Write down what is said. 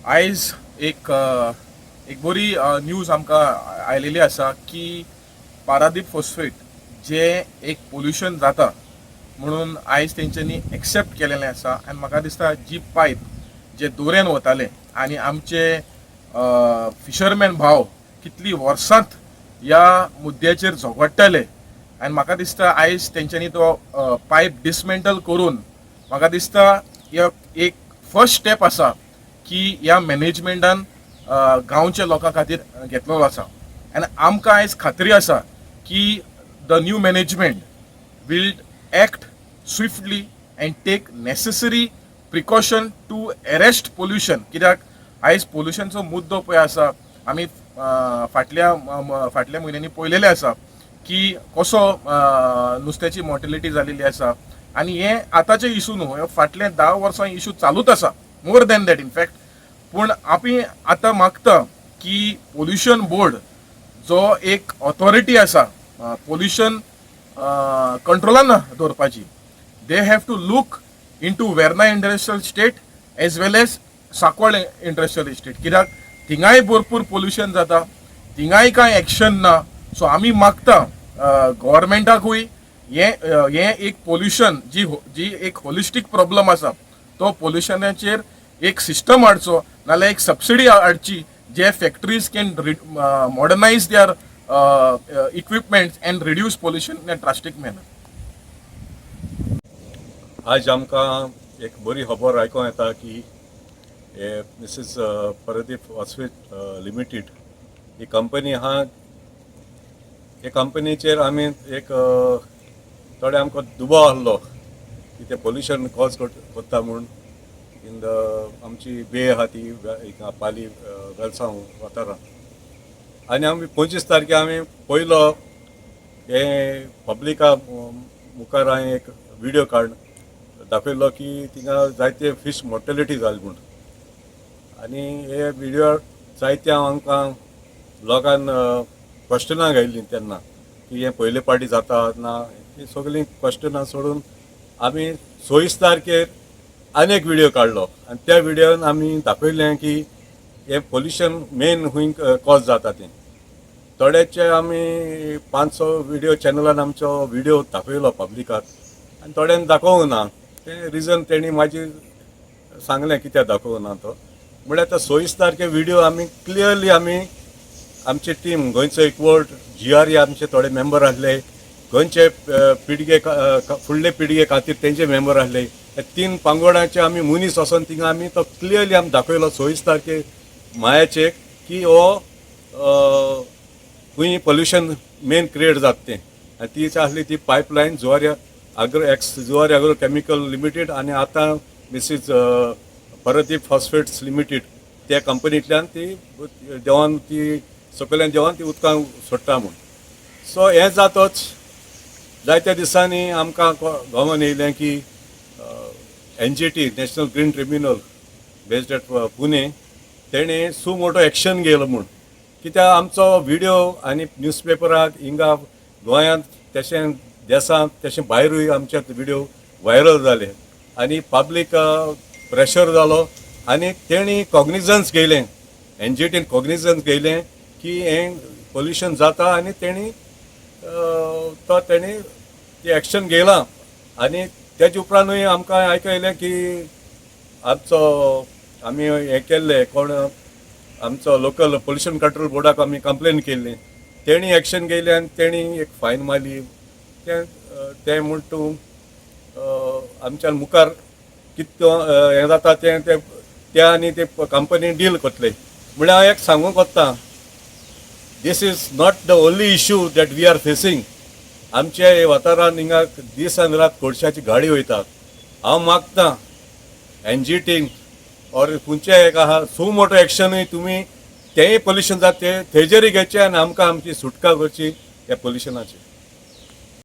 आयज एक बरी न्यूज आमकां आयलेली आसा की पारादीप फॉस्फेट जे एक पोल्युशन जाता म्हणून आयज तेंच्यांनी एक्सेप्ट केलेलें आसा आनी म्हाका दिसता जी पायप जे दोरेन वताले आनी आमचे फिशरमॅन भाव कितली वर्सांत ह्या मुद्द्याचेर झगडटाले आनी म्हाका दिसता आयज तेंच्यांनी तो पायप डिसमेंटल करून म्हाका दिसता एक फर्स्ट स्टेप आसा की ह्या मॅनेजमेंटान गांवच्या लोकां खातीर घेतलेलो आसा आनी आमकां आयज खात्री आसा की the new management will act swiftly and take necessary precaution to arrest pollution. कित्याक आयज पोल्युशनचो मुद्दो पळय आसा आमी फाटल्या म्हयन्यांनी पळयलेले आसा की कसो नुस्त्याची मॉर्टेलिटी जालेली आसा आनी हे आतांचे इशू न्हू, फाटले 10 वर्सां इशू चालूच आसा, मोर दॅन दॅट इनफॅक्ट. पूण आमी आतां मागता की पोल्युशन बोर्ड जो एक ऑथॉरिटी आसा पोल्युशन कंट्रोलान दवरपाची, they have to look in to Verna industrial state as well as Sancoale industrial estate, कित्याक थिंगाय भरपूर पोल्युशन जाता, थिंगाय कांय एक्शन ना. सो आमी मागता गव्हर्मेंटाकूय हे एक पोल्युशन जी एक होलिस्टीक प्रॉब्लम आसा तो पोल्युशनाचेर एक सिस्टम हाडचो, नाल्यार एक सबसिडी हाडची जे factories can modernise their equipments and reduce pollution in a drastic manner. आज आमकां एक बरी खबर आयकूं येता की मिसेस पारादीप फॉस्फेट लिमिटेड ही कंपनी आहा, हे कंपनीचेर आमी एक थोडे आमकां दुबाव आहलो की ते पोल्युशन कॉज करता म्हूण इन द आमची बे आहा ती पाली वेलसांव वाठारांत. आनी आमी 25 तारखे आमी पयलो हे पब्लिका मुखार हांवें एक व्हिडिओ दाखयलो की थिंगा जायते फिश मॉर्टेलिटी जाली म्हूण. आनी हे व्हिडिओ जायते आमकां लोकांन क्वेश्चनां घायलीं तेन्ना की हे पयले पाटी जाता ना, ही सगळीं क्वेश्चनां सोडून आमी 26 तारखेर आनी एक व्हिडिओ काडलो आनी त्या व्हिडिओन आमी दाखयलें की हे पोल्युशन मेन हूंय कॉज जाता तें. थोड्याचे आमी 500 व्हिडिओ चॅनलान आमचो व्हिडिओ दाखयलो पब्लिकाक आनी थोड्यांनी दाखोवंक ना. तें रिजन तेणी म्हाजी सांगलें कित्याक दाखोवंक ना तो. म्हळ्यार आतां 26 तारखे व्हिडिओ आमी क्लियरली आमी आमची टीम गोंयचो एकवट GRE आमचे थोडे मेंबर आसले, गोंयचे पिळगे फुडले पिळगे खातीर तेंचे मेंबर आसले, 3 पांगोडाचे आमी मनीस वचोन थिंगा आमी तो क्लियरली आमी दाखयलो 26 तारखे मायाचे की हो खंय पोल्युशन मेन क्रिएट जाता तें. आनी तीच आसली ती pipeline Zuari agro chemical limited आनी आतां मिसेस पारादीप फॉस्फेट्स लिमिटेड त्या कंपनींतल्यान ती देंवन ती सकयल्यान देंवन ती उदकांत सोडटा म्हूण. सो हें जातच जायत्या दिसांनी आमकां गोवन येयलें की NGT national green tribunal based eight Pune तेणें सू मोटो एक्शन घेयलो म्हूण. कित्याक आमचो व्हिडिओ आनी न्यूजपेपराक हिंगा गोंयांत तशें देसांत तशें भायरूय आमचे व्हिडिओ व्हायरल जाले आनी पब्लीक प्रेशर जालो आनी तेणी कॉग्निजन्स घेयलें, NGTन कॉग्निजन्स घेयलें की हें पोल्युशन जाता आनी तेणी ती एक्शन घेयलां. आनी तेजे उपरांतूय आमकां आयको येयलें की आमी हें केल्लें कोण आमचो लोकल पोल्युशन कंट्रोल बोर्डाक आमी कंप्लेन केल्ली, तेणी एक्शन घेयलें आनी तेणी एक फायन मारली. तें म्हूण तूं आमच्या मुखार कितें हें जाता तें आनी ते कंपनी डील करतले. म्हळ्यार हांव एक सांगूंक सोदतां, this is not the only issue that we are facing. आमच्या वाठारांत हिंगा दीस आनी रात कोळशाची गाडी वयतात. हांव मागतां NGTन और खंयचे एक आहा सो मोटो एक्शनूय तुमी तेंय पोल्युशन जाता तें थंयचेरूय घेवचें आनी आमकां आमची सुटका करची ह्या पोल्युशनाची.